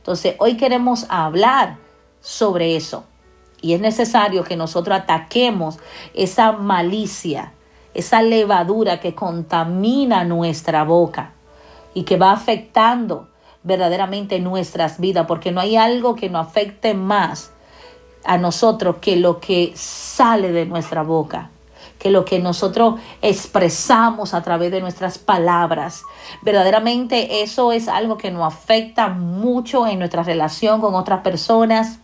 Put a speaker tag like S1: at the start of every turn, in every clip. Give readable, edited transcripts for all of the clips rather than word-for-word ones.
S1: Entonces, hoy queremos hablar sobre eso. Y es necesario que nosotros ataquemos esa malicia, esa levadura que contamina nuestra boca y que va afectando verdaderamente nuestras vidas, porque no hay algo que nos afecte más a nosotros que lo que sale de nuestra boca, que lo que nosotros expresamos a través de nuestras palabras. Verdaderamente eso es algo que nos afecta mucho en nuestra relación con otras personas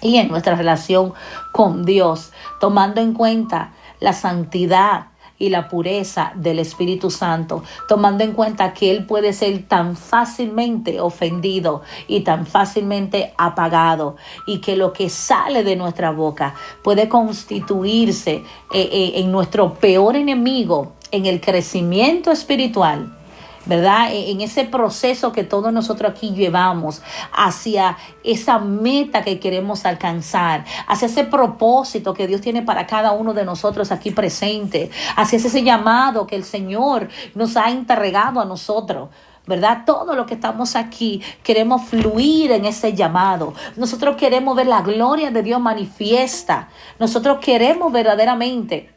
S1: y en nuestra relación con Dios, tomando en cuenta la santidad y la pureza del Espíritu Santo, tomando en cuenta que Él puede ser tan fácilmente ofendido y tan fácilmente apagado, y que lo que sale de nuestra boca puede constituirse en nuestro peor enemigo en el crecimiento espiritual, ¿verdad? En ese proceso que todos nosotros aquí llevamos hacia esa meta que queremos alcanzar, hacia ese propósito que Dios tiene para cada uno de nosotros aquí presente, hacia ese llamado que el Señor nos ha entregado a nosotros. ¿Verdad? Todo lo que estamos aquí queremos fluir en ese llamado. Nosotros queremos ver la gloria de Dios manifiesta. Nosotros queremos verdaderamente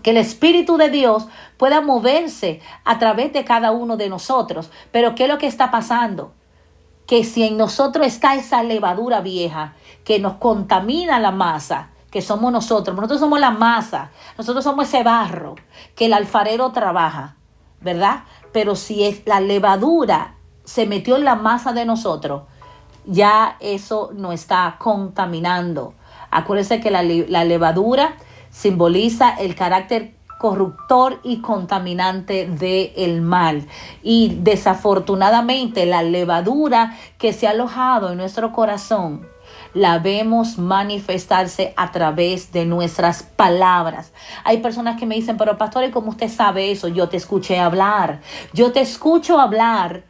S1: que el Espíritu de Dios pueda moverse a través de cada uno de nosotros. Pero ¿qué es lo que está pasando? Que si en nosotros está esa levadura vieja que nos contamina la masa, que somos nosotros somos la masa, nosotros somos ese barro que el alfarero trabaja, ¿verdad? Pero si es la levadura se metió en la masa de nosotros, ya eso nos está contaminando. Acuérdense que la levadura simboliza el carácter corruptor y contaminante del mal. Y desafortunadamente la levadura que se ha alojado en nuestro corazón la vemos manifestarse a través de nuestras palabras. Hay personas que me dicen, pero pastor, ¿y cómo usted sabe eso? Yo te escuché hablar. Yo te escucho hablar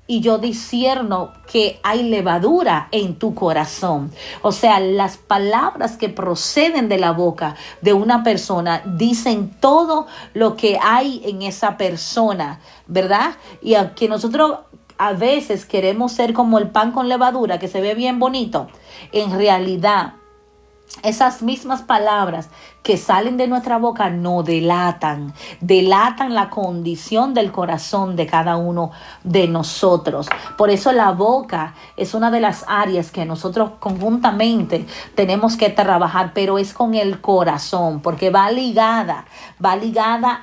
S1: y yo discierno que hay levadura en tu corazón. O sea, las palabras que proceden de la boca de una persona dicen todo lo que hay en esa persona, ¿verdad? Y que nosotros a veces queremos ser como el pan con levadura, que se ve bien bonito. En realidad, esas mismas palabras que salen de nuestra boca no delatan la condición del corazón de cada uno de nosotros. Por eso la boca es una de las áreas que nosotros conjuntamente tenemos que trabajar, pero es con el corazón, porque va ligada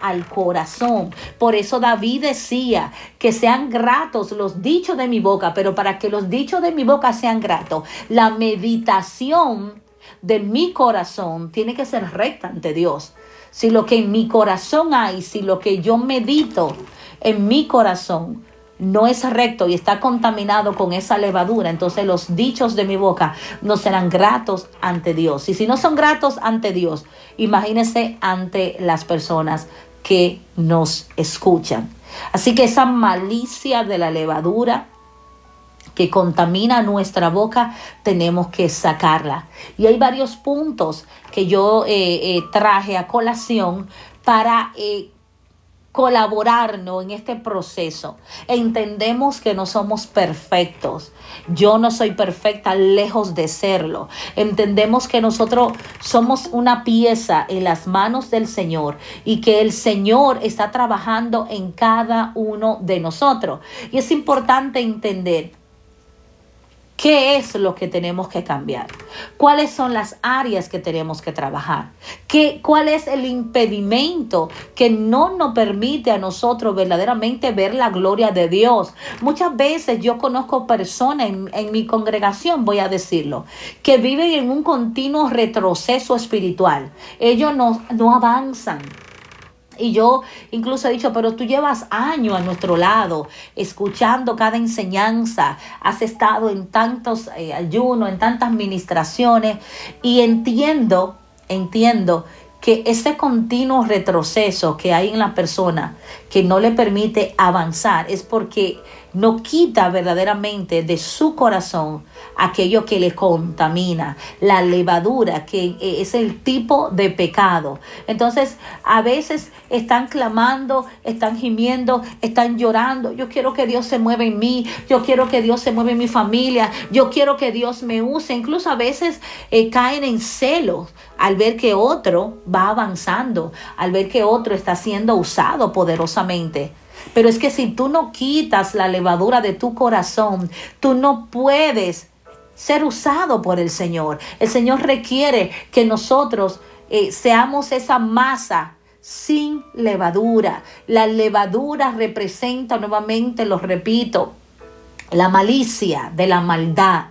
S1: al corazón. Por eso David decía que sean gratos los dichos de mi boca, pero para que los dichos de mi boca sean gratos, la meditación de mi corazón tiene que ser recta ante Dios. Si lo que en mi corazón hay, si lo que yo medito en mi corazón no es recto y está contaminado con esa levadura, entonces los dichos de mi boca no serán gratos ante Dios. Y si no son gratos ante Dios, imagínense ante las personas que nos escuchan. Así que esa malicia de la levadura que contamina nuestra boca, tenemos que sacarla. Y hay varios puntos que yo traje a colación para colaborarnos en este proceso. Entendemos que no somos perfectos. Yo no soy perfecta, lejos de serlo. Entendemos que nosotros somos una pieza en las manos del Señor y que el Señor está trabajando en cada uno de nosotros. Y es importante entender ¿qué es lo que tenemos que cambiar? ¿Cuáles son las áreas que tenemos que trabajar? ¿Cuál es el impedimento que no nos permite a nosotros verdaderamente ver la gloria de Dios? Muchas veces yo conozco personas en mi congregación, voy a decirlo, que viven en un continuo retroceso espiritual. Ellos no avanzan. Y yo incluso he dicho, pero tú llevas años a nuestro lado, escuchando cada enseñanza, has estado en tantos ayunos, en tantas ministraciones, y entiendo que ese continuo retroceso que hay en la persona que no le permite avanzar es porque no quita verdaderamente de su corazón aquello que le contamina, la levadura, que es el tipo de pecado. Entonces, a veces están clamando, están gimiendo, están llorando. Yo quiero que Dios se mueva en mí, yo quiero que Dios se mueva en mi familia, yo quiero que Dios me use. Incluso a veces caen en celos al ver que otro va avanzando, al ver que otro está siendo usado poderosamente. Pero es que si tú no quitas la levadura de tu corazón, tú no puedes ser usado por el Señor. El Señor requiere que nosotros seamos esa masa sin levadura. La levadura representa, nuevamente lo repito, la malicia de la maldad.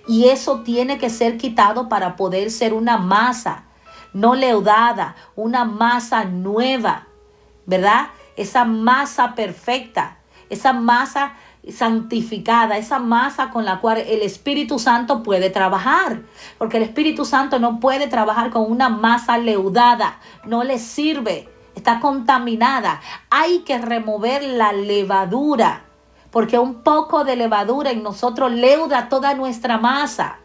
S1: Y eso tiene que ser quitado para poder ser una masa no leudada, una masa nueva, ¿verdad? Esa masa perfecta, esa masa santificada, esa masa con la cual el Espíritu Santo puede trabajar, porque el Espíritu Santo no puede trabajar con una masa leudada, no le sirve, está contaminada. Hay que remover la levadura, porque un poco de levadura en nosotros leuda toda nuestra masa.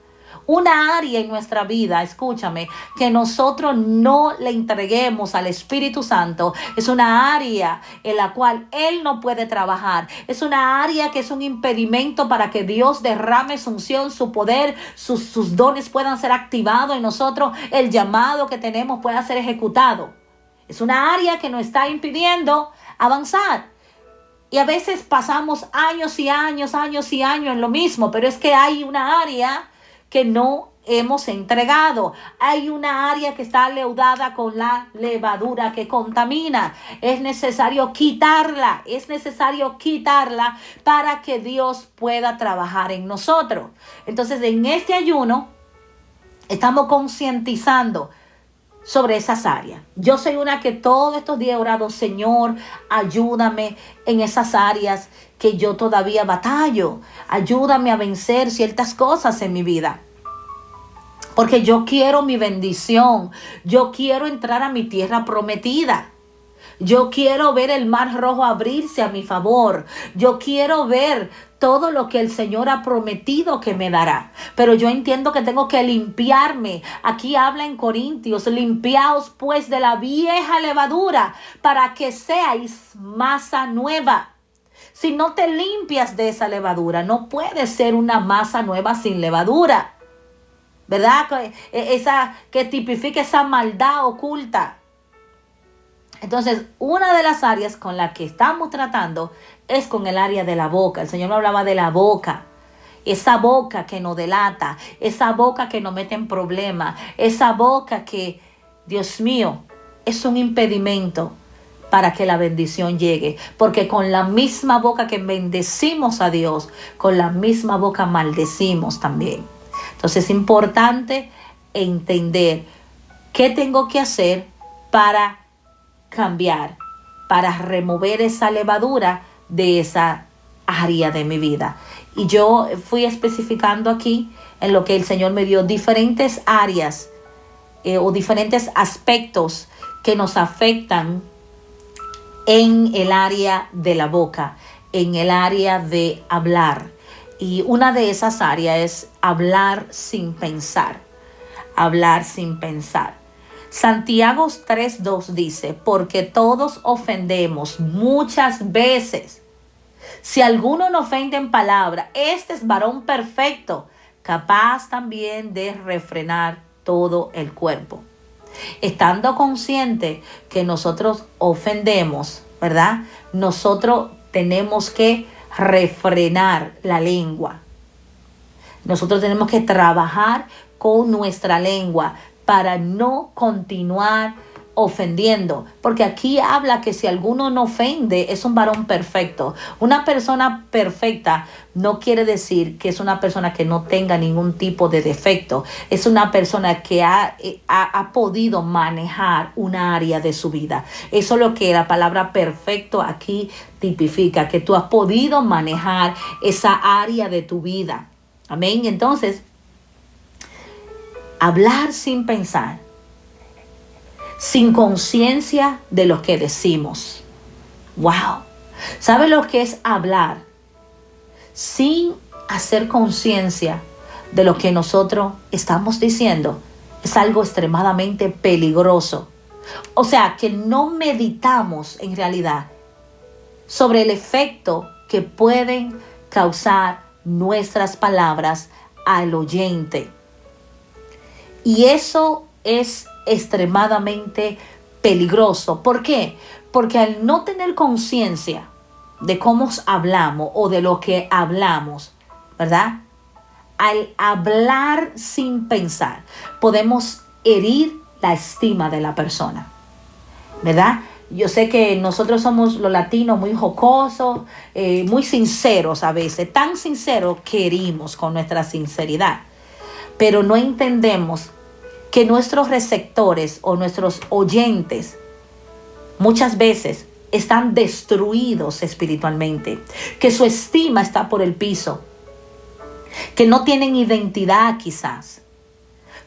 S1: Una área en nuestra vida, escúchame, que nosotros no le entreguemos al Espíritu Santo, es una área en la cual Él no puede trabajar. Es una área que es un impedimento para que Dios derrame su unción, su poder, sus dones puedan ser activados en nosotros, el llamado que tenemos pueda ser ejecutado. Es una área que nos está impidiendo avanzar. Y a veces pasamos años y años en lo mismo, pero es que hay una área que no hemos entregado. Hay una área que está leudada con la levadura que contamina. Es necesario quitarla. Es necesario quitarla para que Dios pueda trabajar en nosotros. Entonces, en este ayuno estamos concientizando sobre esas áreas. Yo soy una que todos estos días he orado, Señor, ayúdame en esas áreas que yo todavía batallo. Ayúdame a vencer ciertas cosas en mi vida. Porque yo quiero mi bendición. Yo quiero entrar a mi tierra prometida. Yo quiero ver el mar rojo abrirse a mi favor. Yo quiero ver todo lo que el Señor ha prometido que me dará. Pero yo entiendo que tengo que limpiarme. Aquí habla en Corintios, limpiaos pues de la vieja levadura para que seáis masa nueva. Si no te limpias de esa levadura, no puedes ser una masa nueva sin levadura. ¿Verdad? Esa que tipifica esa maldad oculta. Entonces, una de las áreas con las que estamos tratando es con el área de la boca. El Señor me hablaba de la boca. Esa boca que nos delata, esa boca que nos mete en problemas, esa boca que, Dios mío, es un impedimento para que la bendición llegue. Porque con la misma boca que bendecimos a Dios, con la misma boca maldecimos también. Entonces es importante entender qué tengo que hacer para cambiar, para remover esa levadura de esa área de mi vida. Y yo fui especificando aquí en lo que el Señor me dio diferentes áreas o diferentes aspectos que nos afectan en el área de la boca, en el área de hablar. Y una de esas áreas es hablar sin pensar. Hablar sin pensar. Santiago 3:2 dice, porque todos ofendemos muchas veces. Si alguno no ofende en palabra, este es varón perfecto, capaz también de refrenar todo el cuerpo. Estando consciente que nosotros ofendemos, ¿verdad? Nosotros tenemos que refrenar la lengua. Nosotros tenemos que trabajar con nuestra lengua para no continuar ofendiendo, porque aquí habla que si alguno no ofende es un varón perfecto. Una persona perfecta no quiere decir que es una persona que no tenga ningún tipo de defecto. Es una persona que ha podido manejar una área de su vida. Eso es lo que la palabra perfecto aquí tipifica, que tú has podido manejar esa área de tu vida. Amén. Entonces, hablar sin pensar, sin conciencia de lo que decimos. Wow. ¿Sabe lo que es hablar? sin hacer conciencia de lo que nosotros estamos diciendo, es algo extremadamente peligroso. O sea, que no meditamos en realidad sobre el efecto que pueden causar nuestras palabras al oyente. Y eso es extremadamente peligroso. ¿Por qué? Porque al no tener conciencia de cómo hablamos o de lo que hablamos, ¿verdad? Al hablar sin pensar, podemos herir la estima de la persona, ¿verdad? Yo sé que nosotros somos los latinos muy jocosos, muy sinceros a veces, tan sinceros que herimos con nuestra sinceridad, pero no entendemos que nuestros receptores o nuestros oyentes muchas veces están destruidos espiritualmente, que su estima está por el piso, que no tienen identidad quizás.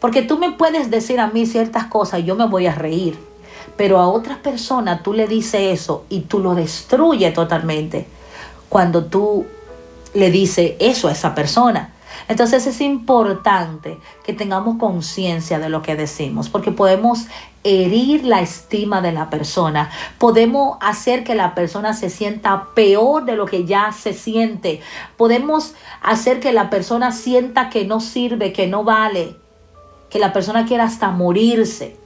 S1: Porque tú me puedes decir a mí ciertas cosas y yo me voy a reír, pero a otras personas tú le dices eso y tú lo destruyes totalmente cuando tú le dices eso a esa persona. Entonces es importante que tengamos conciencia de lo que decimos, porque podemos herir la estima de la persona, podemos hacer que la persona se sienta peor de lo que ya se siente, podemos hacer que la persona sienta que no sirve, que no vale, que la persona quiera hasta morirse.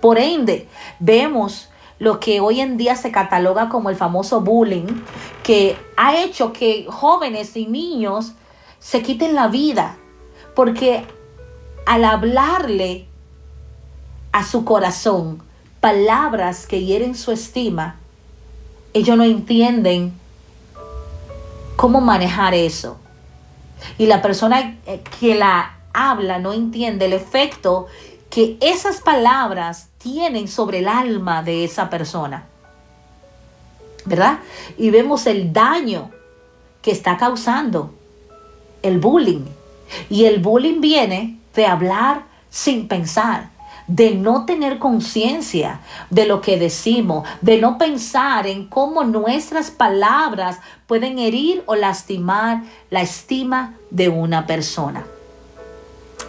S1: Por ende, vemos lo que hoy en día se cataloga como el famoso bullying, que ha hecho que jóvenes y niños se quiten la vida, porque al hablarle a su corazón palabras que hieren su estima, ellos no entienden cómo manejar eso. Y la persona que la habla no entiende el efecto que esas palabras tienen sobre el alma de esa persona, ¿verdad? Y vemos el daño que está causando el bullying. Y el bullying viene de hablar sin pensar, de no tener conciencia de lo que decimos, de no pensar en cómo nuestras palabras pueden herir o lastimar la estima de una persona.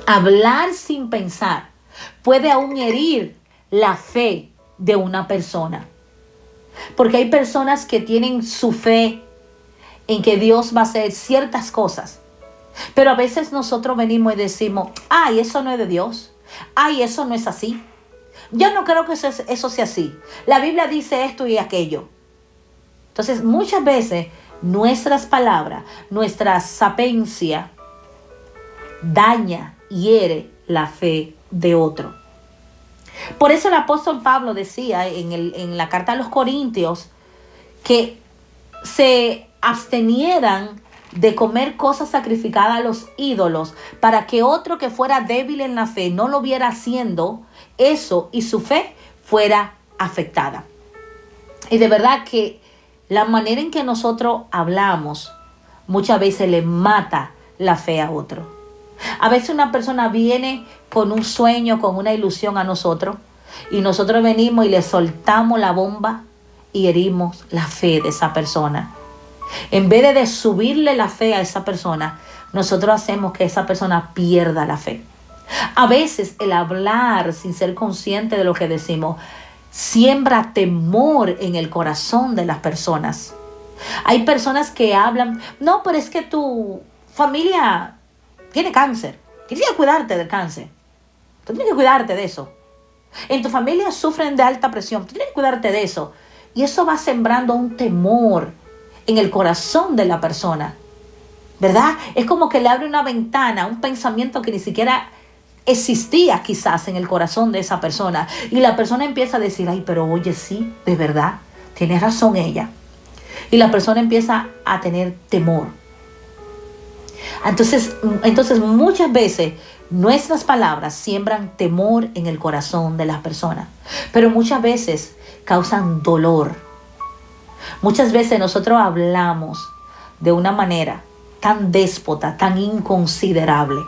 S1: Hablar sin pensar puede aún herir la fe de una persona, porque hay personas que tienen su fe en que Dios va a hacer ciertas cosas, pero a veces nosotros venimos y decimos, ay, eso no es de Dios, ay, eso no es así, yo no creo que eso sea así, la Biblia dice esto y aquello. Entonces muchas veces nuestras palabras, nuestra sapiencia daña, hiere la fe de otro. Por eso el apóstol Pablo decía en la carta a los Corintios que se abstenieran de comer cosas sacrificadas a los ídolos, para que otro que fuera débil en la fe no lo viera haciendo eso y su fe fuera afectada. Y de verdad que la manera en que nosotros hablamos muchas veces le mata la fe a otro. A veces una persona viene con un sueño, con una ilusión a nosotros, y nosotros venimos y le soltamos la bomba y herimos la fe de esa persona. En vez de subirle la fe a esa persona, nosotros hacemos que esa persona pierda la fe. A veces el hablar sin ser consciente de lo que decimos siembra temor en el corazón de las personas. Hay personas que hablan, no, pero es que tu familia tiene cáncer, tienes que cuidarte del cáncer, tú tienes que cuidarte de eso. En tu familia sufren de alta presión, tú tienes que cuidarte de eso. Y eso va sembrando un temor en el corazón de la persona, ¿verdad? Es como que le abre una ventana, un pensamiento que ni siquiera existía quizás en el corazón de esa persona. Y la persona empieza a decir, ay, pero oye, sí, de verdad, tiene razón ella. Y la persona empieza a tener temor. Entonces muchas veces nuestras palabras siembran temor en el corazón de las personas, pero muchas veces causan dolor. Muchas veces nosotros hablamos de una manera tan déspota, tan inconsiderable,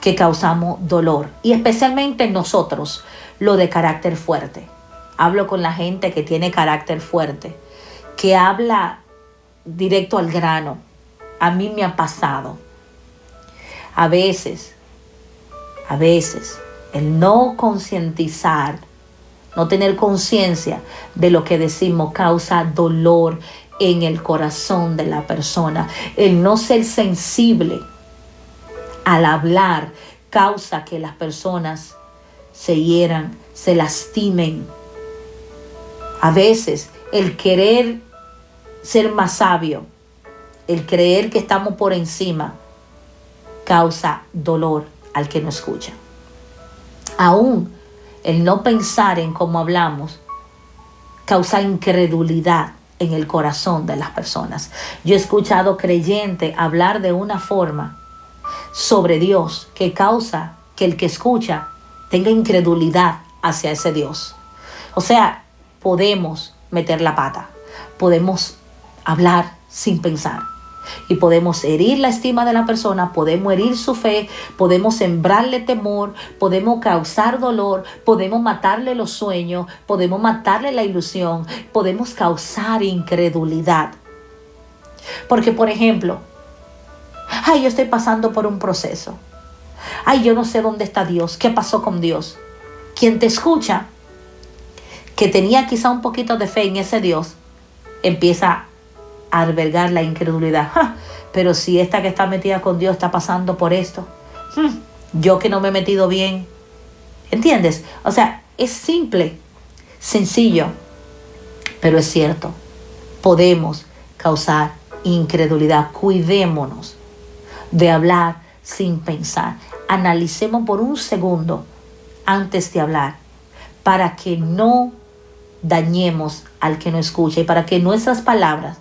S1: que causamos dolor. Y especialmente nosotros, lo de carácter fuerte. Hablo con la gente que tiene carácter fuerte, que habla directo al grano, A mí me ha pasado. A veces, el no concientizar, no tener conciencia de lo que decimos causa dolor en el corazón de la persona. El no ser sensible al hablar causa que las personas se hieran, se lastimen. A veces el querer ser más sabio, el creer que estamos por encima, causa dolor al que no escucha. Aún el no pensar en cómo hablamos causa incredulidad en el corazón de las personas. Yo he escuchado creyentes hablar de una forma sobre Dios que causa que el que escucha tenga incredulidad hacia ese Dios. O sea, podemos meter la pata, podemos hablar sin pensar y podemos herir la estima de la persona, podemos herir su fe, podemos sembrarle temor, podemos causar dolor, podemos matarle los sueños, podemos matarle la ilusión, podemos causar incredulidad. Porque, por ejemplo, yo estoy pasando por un proceso. Yo no sé dónde está Dios, qué pasó con Dios. Quien te escucha, que tenía quizá un poquito de fe en ese Dios, empieza a albergar la incredulidad. Pero si esta que está metida con Dios está pasando por esto, yo que no me he metido bien. ¿Entiendes? O sea, es simple, sencillo, pero es cierto. Podemos causar incredulidad. Cuidémonos de hablar sin pensar. Analicemos por un segundo antes de hablar para que no dañemos al que no escucha y para que nuestras palabras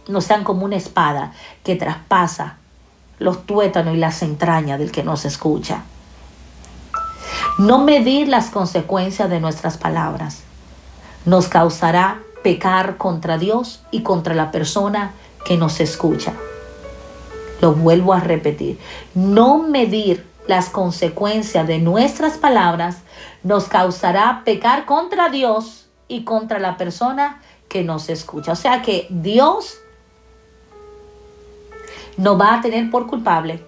S1: no sean como una espada que traspasa los tuétanos y las entrañas del que nos escucha. No medir las consecuencias de nuestras palabras nos causará pecar contra Dios y contra la persona que nos escucha. Lo vuelvo a repetir. No medir las consecuencias de nuestras palabras nos causará pecar contra Dios y contra la persona que nos escucha. O sea que Dios nos va a tener por culpable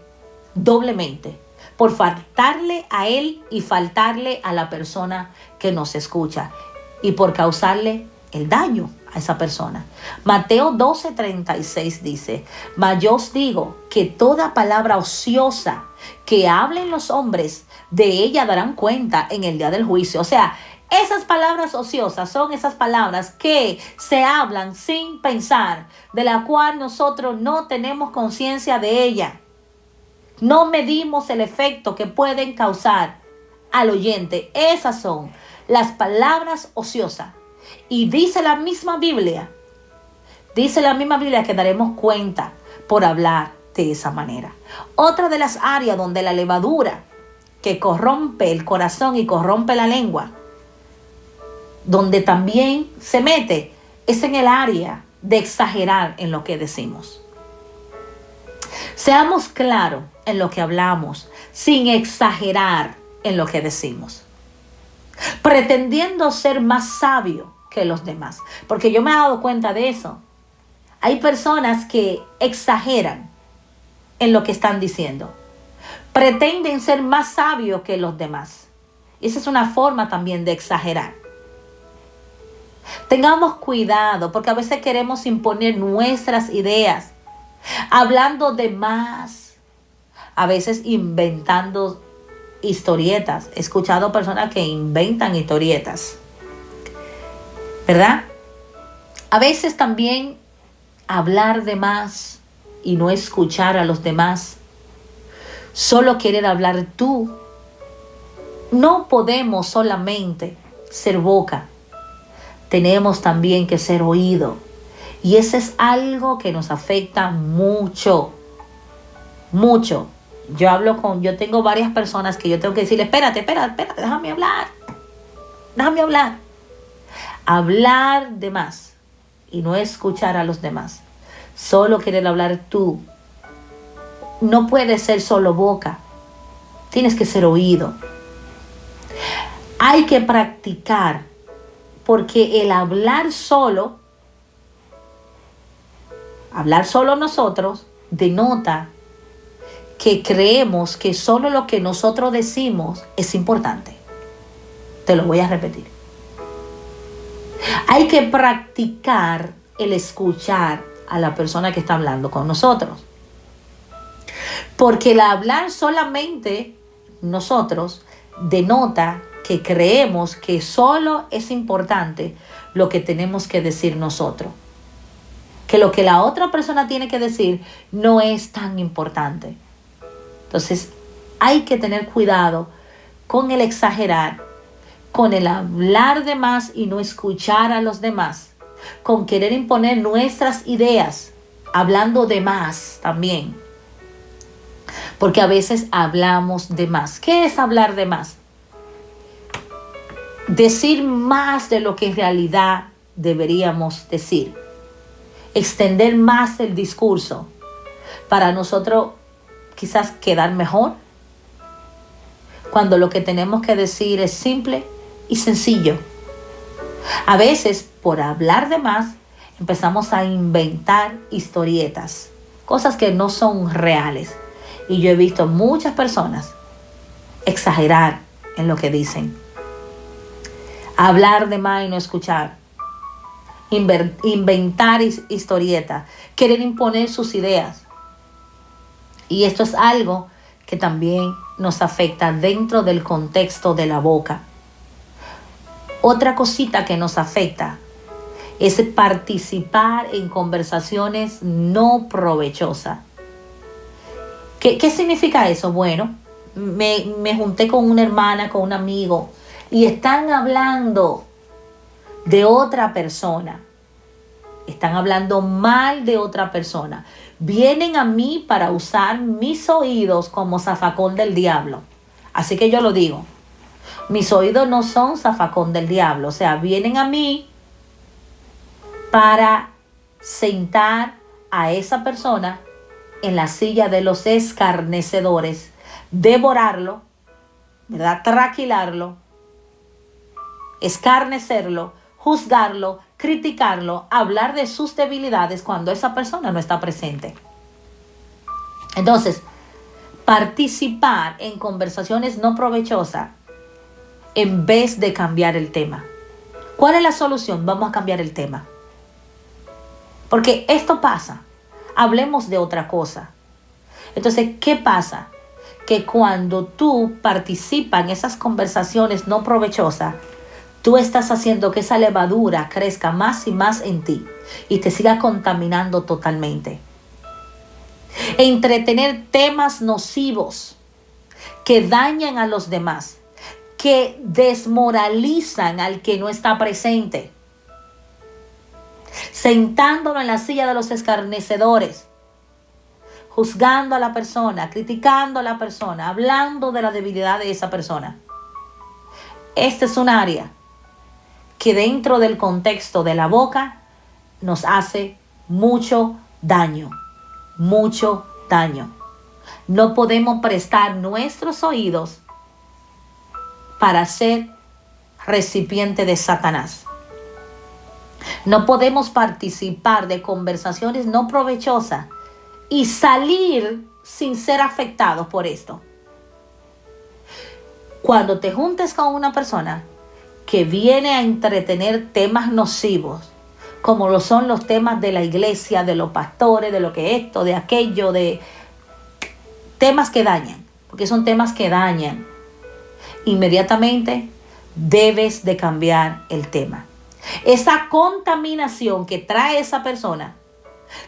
S1: doblemente por faltarle a Él y faltarle a la persona que nos escucha y por causarle el daño a esa persona. Mateo 12:36 dice: mas yo os digo que toda palabra ociosa que hablen los hombres, de ella darán cuenta en el día del juicio. O sea, esas palabras ociosas son esas palabras que se hablan sin pensar, de la cual nosotros no tenemos conciencia de ella. No medimos el efecto que pueden causar al oyente. Esas son las palabras ociosas. Y dice la misma Biblia que daremos cuenta por hablar de esa manera. Otra de las áreas donde la levadura que corrompe el corazón y corrompe la lengua, donde también se mete, es en el área de exagerar en lo que decimos. Seamos claros en lo que hablamos, sin exagerar en lo que decimos, pretendiendo ser más sabio que los demás. Porque yo me he dado cuenta de eso. Hay personas que exageran en lo que están diciendo. Pretenden ser más sabios que los demás. Esa es una forma también de exagerar. Tengamos cuidado porque a veces queremos imponer nuestras ideas, hablando de más, a veces inventando historietas. He escuchado personas que inventan historietas, ¿verdad? A veces también hablar de más y no escuchar a los demás. Solo querer hablar tú. No podemos solamente ser boca. Tenemos también que ser oído. Y eso es algo que nos afecta mucho. Mucho. Yo tengo varias personas que yo tengo que decirle, espérate, déjame hablar. Hablar de más y no escuchar a los demás. Solo querer hablar tú. No puedes ser solo boca. Tienes que ser oído. Hay que practicar, porque el hablar solo nosotros, denota que creemos que solo lo que nosotros decimos es importante. Te lo voy a repetir. Hay que practicar el escuchar a la persona que está hablando con nosotros. Porque el hablar solamente nosotros denota que creemos que solo es importante lo que tenemos que decir nosotros. Que lo que la otra persona tiene que decir no es tan importante. Entonces, hay que tener cuidado con el exagerar, con el hablar de más y no escuchar a los demás, con querer imponer nuestras ideas, hablando de más también. Porque a veces hablamos de más. ¿Qué es hablar de más? Decir más de lo que en realidad deberíamos decir. Extender más el discurso para nosotros quizás quedar mejor, cuando lo que tenemos que decir es simple y sencillo. A veces, por hablar de más, empezamos a inventar historietas, cosas que no son reales. Y yo he visto muchas personas exagerar en lo que dicen. Hablar de más y no escuchar. Inventar historietas. Querer imponer sus ideas. Y esto es algo que también nos afecta dentro del contexto de la boca. Otra cosita que nos afecta es participar en conversaciones no provechosas. ¿Qué significa eso? Bueno, me junté con una hermana, con un amigo, y están hablando de otra persona. Están hablando mal de otra persona. Vienen a mí para usar mis oídos como zafacón del diablo. Así que yo lo digo. Mis oídos no son zafacón del diablo. O sea, vienen a mí para sentar a esa persona en la silla de los escarnecedores, devorarlo, ¿verdad? Traquilarlo, escarnecerlo, juzgarlo, criticarlo, hablar de sus debilidades cuando esa persona no está presente. Entonces, participar en conversaciones no provechosas en vez de cambiar el tema. ¿Cuál es la solución? Vamos a cambiar el tema. Porque esto pasa. Hablemos de otra cosa. Entonces, ¿qué pasa? Que cuando tú participas en esas conversaciones no provechosas, tú estás haciendo que esa levadura crezca más y más en ti y te siga contaminando totalmente. Entretener temas nocivos que dañan a los demás, que desmoralizan al que no está presente. Sentándolo en la silla de los escarnecedores, juzgando a la persona, criticando a la persona, hablando de la debilidad de esa persona. Este es un área que dentro del contexto de la boca nos hace mucho daño, mucho daño. No podemos prestar nuestros oídos para ser recipiente de Satanás. No podemos participar de conversaciones no provechosas y salir sin ser afectados por esto. Cuando te juntes con una persona que viene a entretener temas nocivos, como lo son los temas de la iglesia, de los pastores, de lo que esto, de aquello, de temas que dañan, porque son temas que dañan, inmediatamente debes de cambiar el tema. Esa contaminación que trae esa persona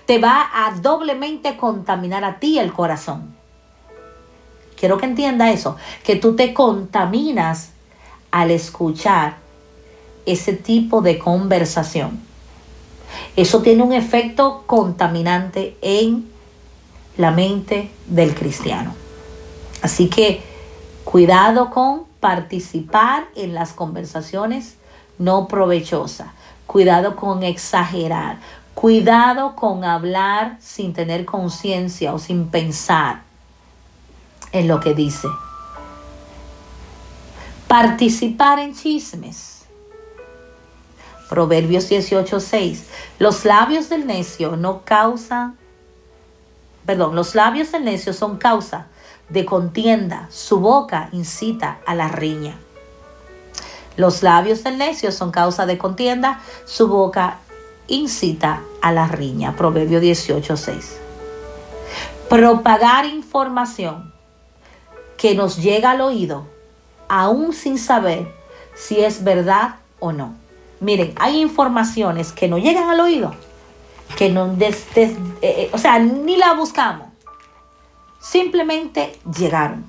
S1: te va a doblemente contaminar a ti el corazón. Quiero que entienda eso, que tú te contaminas al escuchar ese tipo de conversación. Eso tiene un efecto contaminante en la mente del cristiano. Así que cuidado con participar en las conversaciones no provechosas. Cuidado con exagerar. Cuidado con hablar sin tener conciencia o sin pensar en lo que dice. Participar en chismes. Proverbios 18:6. Los labios del necio no causan Los labios del necio son causa de contienda, su boca incita a la riña. Los labios del necio son causa de contienda, su boca incita a la riña. Proverbio 18:6. Propagar información que nos llega al oído, aún sin saber si es verdad o no. Miren, hay informaciones que no llegan al oído, que no, ni la buscamos. Simplemente llegaron.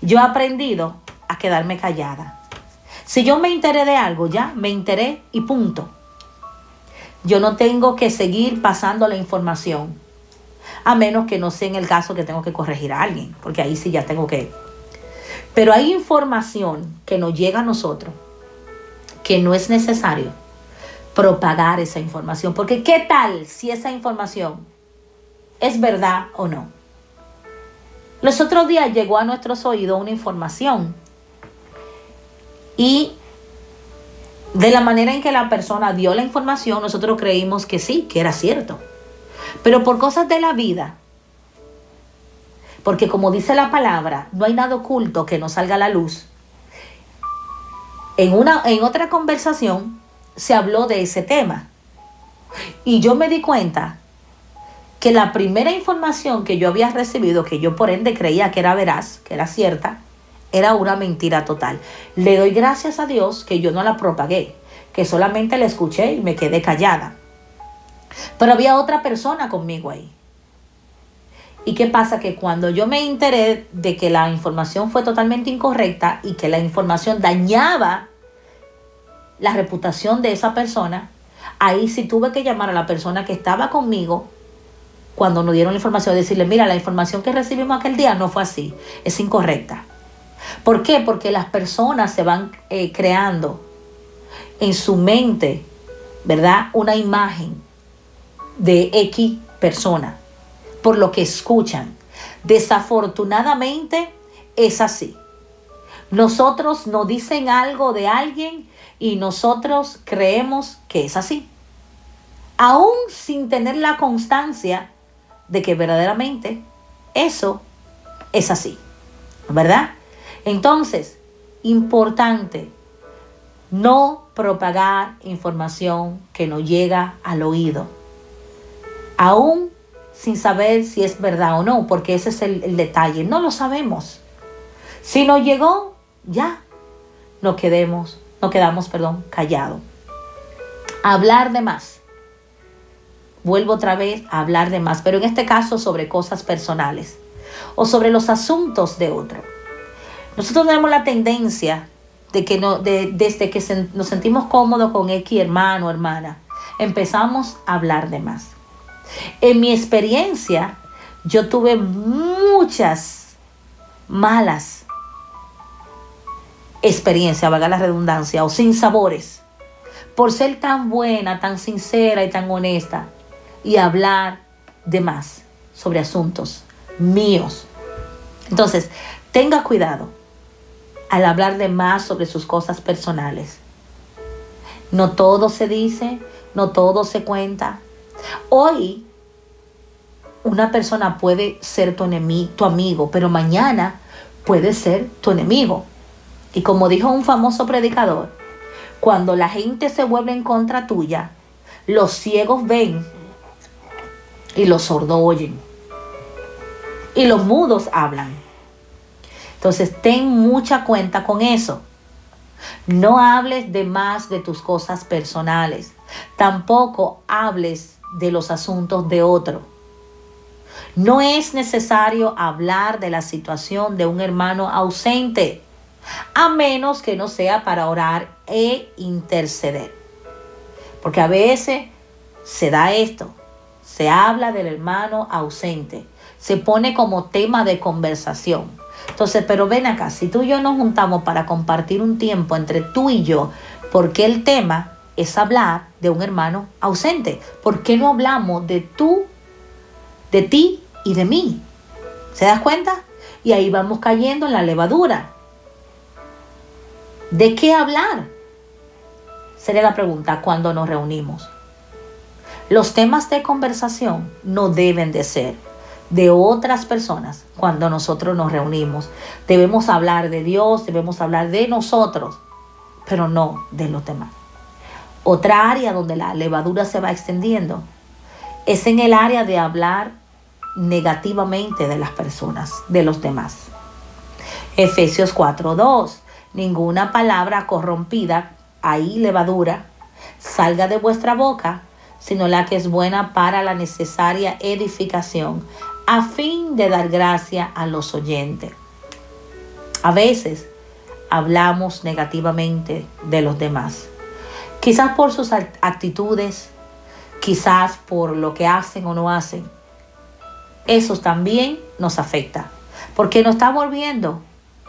S1: Yo he aprendido a quedarme callada. Si yo me enteré de algo, ya me enteré y punto. Yo no tengo que seguir pasando la información, a menos que no sea en el caso que tengo que corregir a alguien, porque ahí sí ya tengo que. Pero hay información que nos llega a nosotros que no es necesario propagar esa información, porque ¿qué tal si esa información es verdad o no? Los otros días llegó a nuestros oídos una información y de la manera en que la persona dio la información, nosotros creímos que sí, que era cierto. Pero por cosas de la vida, porque como dice la palabra, no hay nada oculto que no salga a la luz. En otra conversación se habló de ese tema. Y yo me di cuenta que la primera información que yo había recibido, que yo por ende creía que era veraz, que era cierta, era una mentira total. Le doy gracias a Dios que yo no la propagué, que solamente la escuché y me quedé callada. Pero había otra persona conmigo ahí. ¿Y qué pasa? Que cuando yo me enteré de que la información fue totalmente incorrecta y que la información dañaba la reputación de esa persona, ahí sí tuve que llamar a la persona que estaba conmigo cuando nos dieron la información, decirle, mira, la información que recibimos aquel día no fue así, es incorrecta. ¿Por qué? Porque las personas se van creando en su mente, ¿verdad?, una imagen de X persona por lo que escuchan. Desafortunadamente es así. Nosotros nos dicen algo de alguien y nosotros creemos que es así, aún sin tener la constancia de que verdaderamente eso es así, ¿verdad? Entonces, importante no propagar información que no llega al oído, aún sin saber si es verdad o no, porque ese es el detalle. No lo sabemos. Si nos llegó, ya nos quedamos callados. Hablar de más. Vuelvo otra vez a hablar de más, pero en este caso sobre cosas personales o sobre los asuntos de otro. Nosotros tenemos la tendencia de que desde que nos sentimos cómodos con X hermano o hermana, empezamos a hablar de más. En mi experiencia, yo tuve muchas malas experiencias, valga la redundancia, o sinsabores, por ser tan buena, tan sincera y tan honesta y hablar de más sobre asuntos míos. Entonces, tenga cuidado al hablar de más sobre sus cosas personales. No todo se dice, no todo se cuenta. Hoy una persona puede ser tu amigo, pero mañana puede ser tu enemigo. Y como dijo un famoso predicador, cuando la gente se vuelve en contra tuya, los ciegos ven y los sordos oyen y los mudos hablan. Entonces ten mucha cuenta con eso. No hables de más de tus cosas personales. Tampoco hables de los asuntos de otro. No es necesario hablar de la situación de un hermano ausente, a menos que no sea para orar e interceder. Porque a veces se da esto, se habla del hermano ausente, se pone como tema de conversación. Entonces, pero ven acá, si tú y yo nos juntamos para compartir un tiempo entre tú y yo, ¿por qué el tema es hablar de un hermano ausente? ¿Por qué no hablamos de ti y de mí? ¿Se das cuenta? Y ahí vamos cayendo en la levadura. ¿De qué hablar? Sería la pregunta cuando nos reunimos. Los temas de conversación no deben de ser de otras personas cuando nosotros nos reunimos. Debemos hablar de Dios, debemos hablar de nosotros, pero no de los demás. Otra área donde la levadura se va extendiendo es en el área de hablar negativamente de las personas, de los demás. Efesios 4:2. Ninguna palabra corrompida, ahí levadura, salga de vuestra boca, sino la que es buena para la necesaria edificación, a fin de dar gracia a los oyentes. A veces hablamos negativamente de los demás, quizás por sus actitudes, quizás por lo que hacen o no hacen. Eso también nos afecta, porque nos está volviendo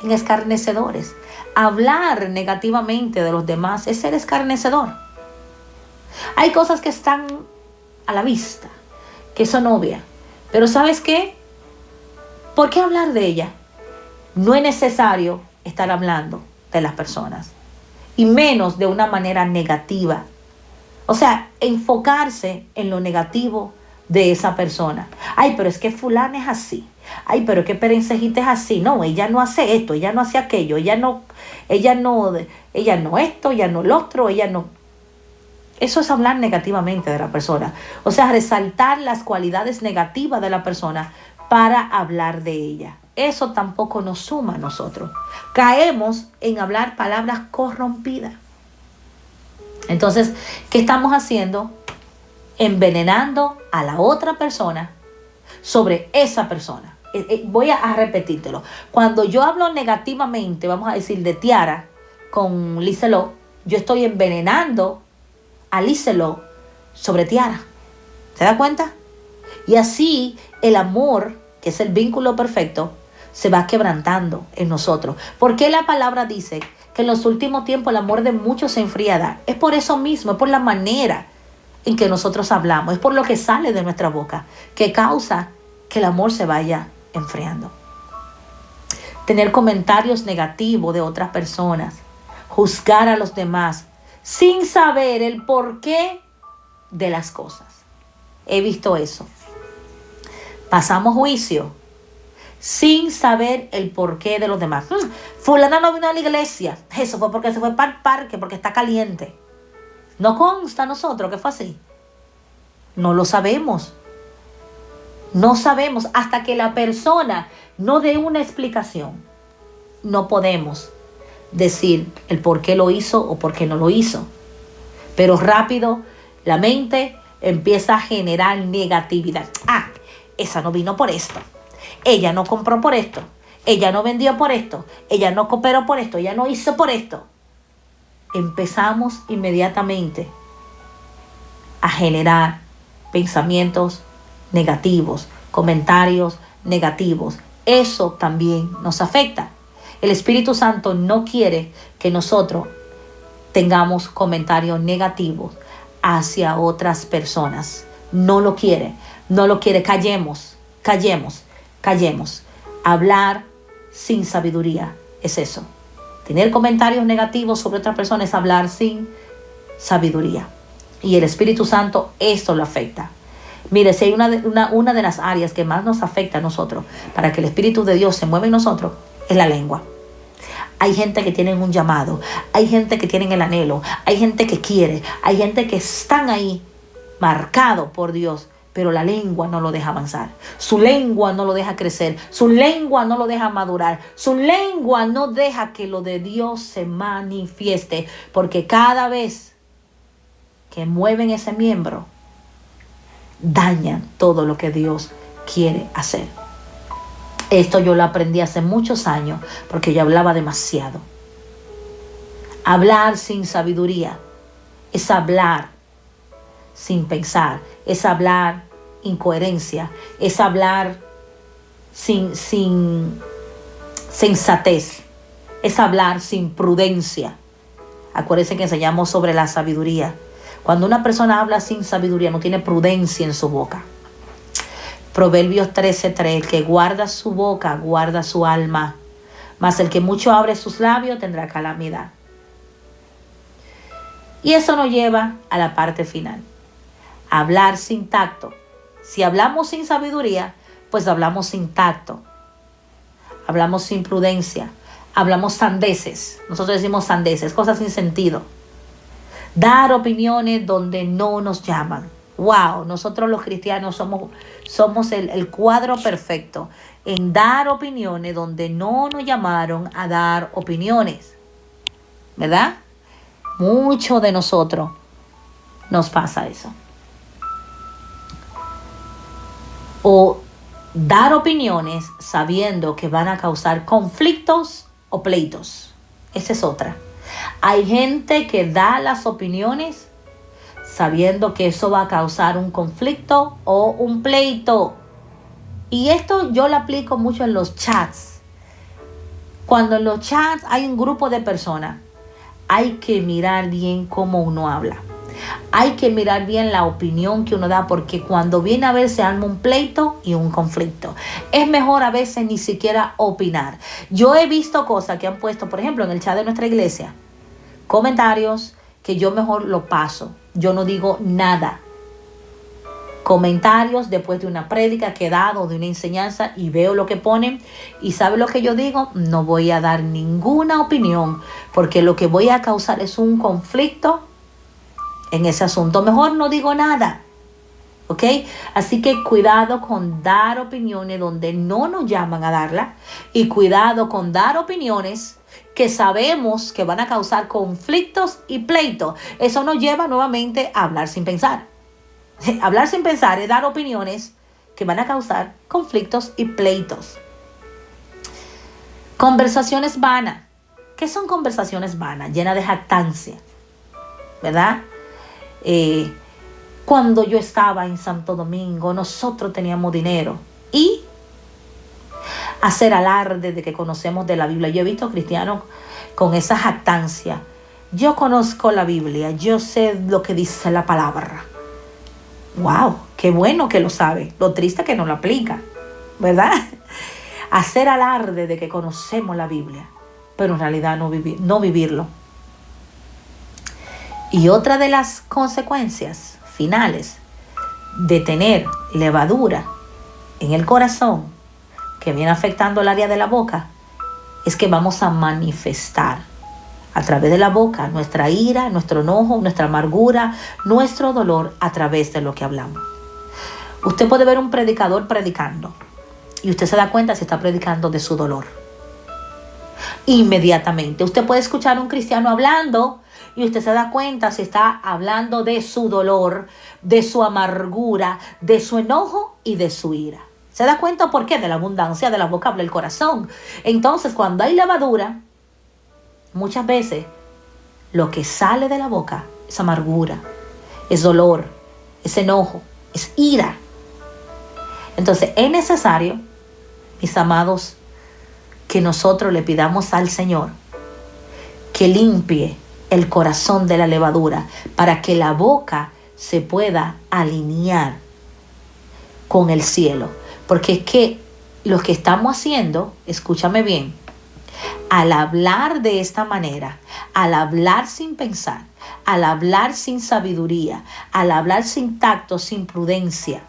S1: en escarnecedores. Hablar negativamente de los demás es ser escarnecedor. Hay cosas que están a la vista, que son obvias, pero ¿sabes qué? ¿Por qué hablar de ella? No es necesario estar hablando de las personas, y menos de una manera negativa. O sea, enfocarse en lo negativo de esa persona. Ay, pero es que fulana es así. Ay, pero es que Perencejita es así. No, ella no hace esto, ella no hace aquello, ella no esto, ella no lo otro, ella no. Eso es hablar negativamente de la persona. O sea, resaltar las cualidades negativas de la persona para hablar de ella. Eso tampoco nos suma a nosotros. Caemos en hablar palabras corrompidas. Entonces, ¿qué estamos haciendo? Envenenando a la otra persona sobre esa persona. Voy a repetírtelo. Cuando yo hablo negativamente, vamos a decir, de Tiara con Liseló, yo estoy envenenando a Liseló sobre Tiara. ¿Se da cuenta? Y así el amor, que es el vínculo perfecto, se va quebrantando en nosotros. ¿Por qué la palabra dice que en los últimos tiempos el amor de muchos se enfriará? Es por eso mismo, es por la manera en que nosotros hablamos, es por lo que sale de nuestra boca, que causa que el amor se vaya enfriando. Tener comentarios negativos de otras personas, juzgar a los demás sin saber el porqué de las cosas. He visto eso. Pasamos juicio sin saber el porqué de los demás. Fulana no vino a la iglesia. Eso fue porque se fue para el parque, porque está caliente. No consta a nosotros que fue así. No lo sabemos. No sabemos hasta que la persona no dé una explicación. No podemos decir el por qué lo hizo o por qué no lo hizo. Pero rápido la mente empieza a generar negatividad. Ah, esa no vino por esto. Ella no compró por esto. Ella no vendió por esto. Ella no cooperó por esto. Ella no hizo por esto. Empezamos inmediatamente a generar pensamientos negativos, comentarios negativos. Eso también nos afecta. El Espíritu Santo no quiere que nosotros tengamos comentarios negativos hacia otras personas. No lo quiere. No lo quiere. Callemos. Hablar sin sabiduría es eso. Tener comentarios negativos sobre otras personas es hablar sin sabiduría. Y el Espíritu Santo esto lo afecta. Mire, si hay una de las áreas que más nos afecta a nosotros para que el Espíritu de Dios se mueva en nosotros, es la lengua. Hay gente que tiene un llamado, hay gente que tiene el anhelo, hay gente que quiere, hay gente que están ahí marcados por Dios, pero la lengua no lo deja avanzar. Su lengua no lo deja crecer, su lengua no lo deja madurar, su lengua no deja que lo de Dios se manifieste, porque cada vez que mueven ese miembro, dañan todo lo que Dios quiere hacer. Esto yo lo aprendí hace muchos años porque yo hablaba demasiado. Hablar sin sabiduría es hablar sin pensar, es hablar incoherencia, es hablar sin sensatez, es hablar sin prudencia. Acuérdense que enseñamos sobre la sabiduría. Cuando una persona habla sin sabiduría, no tiene prudencia en su boca. Proverbios 13:3, el que guarda su boca, guarda su alma, mas el que mucho abre sus labios tendrá calamidad. Y eso nos lleva a la parte final. Hablar sin tacto. Si hablamos sin sabiduría, pues hablamos sin tacto. Hablamos sin prudencia. Hablamos sandeces. Nosotros decimos sandeces, cosas sin sentido. Dar opiniones donde no nos llaman. Wow, nosotros los cristianos somos el cuadro perfecto en dar opiniones donde no nos llamaron a dar opiniones. ¿Verdad? Mucho de nosotros nos pasa eso. O dar opiniones sabiendo que van a causar conflictos o pleitos. Esa es otra. Hay gente que da las opiniones sabiendo que eso va a causar un conflicto o un pleito. Y esto yo lo aplico mucho en los chats. Cuando en los chats hay un grupo de personas, hay que mirar bien cómo uno habla. Hay que mirar bien la opinión que uno da, porque cuando viene a ver se arma un pleito y un conflicto. Es mejor a veces ni siquiera opinar. Yo he visto cosas que han puesto, por ejemplo, en el chat de nuestra iglesia, comentarios que yo mejor lo paso. Yo no digo nada. Comentarios después de una prédica que he dado, de una enseñanza, y veo lo que ponen y ¿sabe lo que yo digo? No voy a dar ninguna opinión, porque lo que voy a causar es un conflicto en ese asunto. Mejor no digo nada. ¿Ok? Así que cuidado con dar opiniones donde no nos llaman a darla, y cuidado con dar opiniones que sabemos que van a causar conflictos y pleitos. Eso nos lleva nuevamente a hablar sin pensar. Hablar sin pensar es dar opiniones que van a causar conflictos y pleitos. Conversaciones vanas. ¿Qué son conversaciones vanas? Llenas de jactancia, ¿verdad? Cuando yo estaba en Santo Domingo, nosotros teníamos dinero. Y hacer alarde de que conocemos de la Biblia. Yo he visto cristianos con esa jactancia. Yo conozco la Biblia, yo sé lo que dice la palabra. ¡Wow! ¡Qué bueno que lo sabe! Lo triste es que no lo aplica, ¿verdad? Hacer alarde de que conocemos la Biblia, pero en realidad no vivirlo. Y otra de las consecuencias finales de tener levadura en el corazón, que viene afectando el área de la boca, es que vamos a manifestar a través de la boca nuestra ira, nuestro enojo, nuestra amargura, nuestro dolor a través de lo que hablamos. Usted puede ver un predicador predicando y usted se da cuenta si está predicando de su dolor. Inmediatamente. Usted puede escuchar a un cristiano hablando y usted se da cuenta si está hablando de su dolor, de su amargura, de su enojo y de su ira. ¿Se da cuenta por qué? De la abundancia de la boca habla el corazón. Entonces, cuando hay levadura, muchas veces lo que sale de la boca es amargura, es dolor, es enojo, es ira. Entonces, es necesario, mis amados, que nosotros le pidamos al Señor que limpie el corazón de la levadura para que la boca se pueda alinear con el cielo. Porque es que lo que estamos haciendo, escúchame bien, al hablar de esta manera, al hablar sin pensar, al hablar sin sabiduría, al hablar sin tacto, sin prudencia,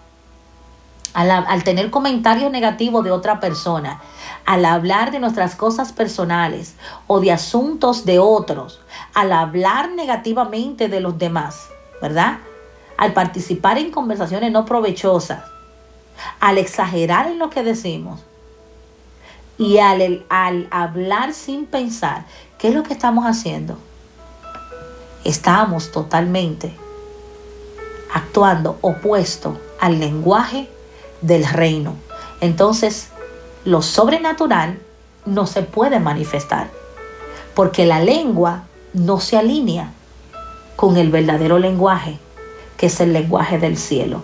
S1: al tener comentarios negativos de otra persona, al hablar de nuestras cosas personales o de asuntos de otros, al hablar negativamente de los demás, ¿verdad? Al participar en conversaciones no provechosas, al exagerar en lo que decimos y al hablar sin pensar, ¿qué es lo que estamos haciendo? Estamos totalmente actuando opuesto al lenguaje del reino. Entonces, lo sobrenatural no se puede manifestar porque la lengua no se alinea con el verdadero lenguaje, que es el lenguaje del cielo.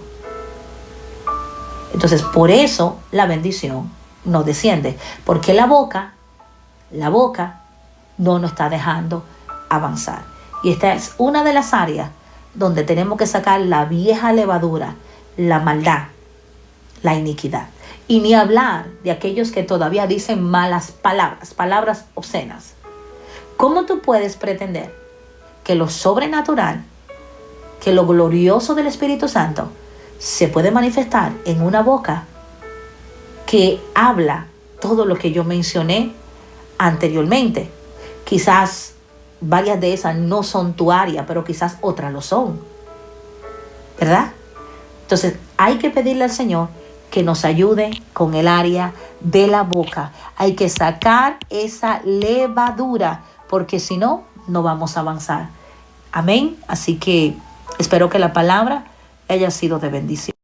S1: Entonces, por eso la bendición no desciende, porque la boca no nos está dejando avanzar. Y esta es una de las áreas donde tenemos que sacar la vieja levadura, la maldad, la iniquidad. Y ni hablar de aquellos que todavía dicen malas palabras, palabras obscenas. ¿Cómo tú puedes pretender que lo sobrenatural que lo glorioso del Espíritu Santo se puede manifestar en una boca que habla todo lo que yo mencioné anteriormente. Quizás varias de esas no son tu área, pero quizás otras lo son, ¿verdad? Entonces hay que pedirle al Señor que nos ayude con el área de la boca. Hay que sacar esa levadura, porque si no, no vamos a avanzar. Amén. Así que espero que la palabra haya sido de bendición.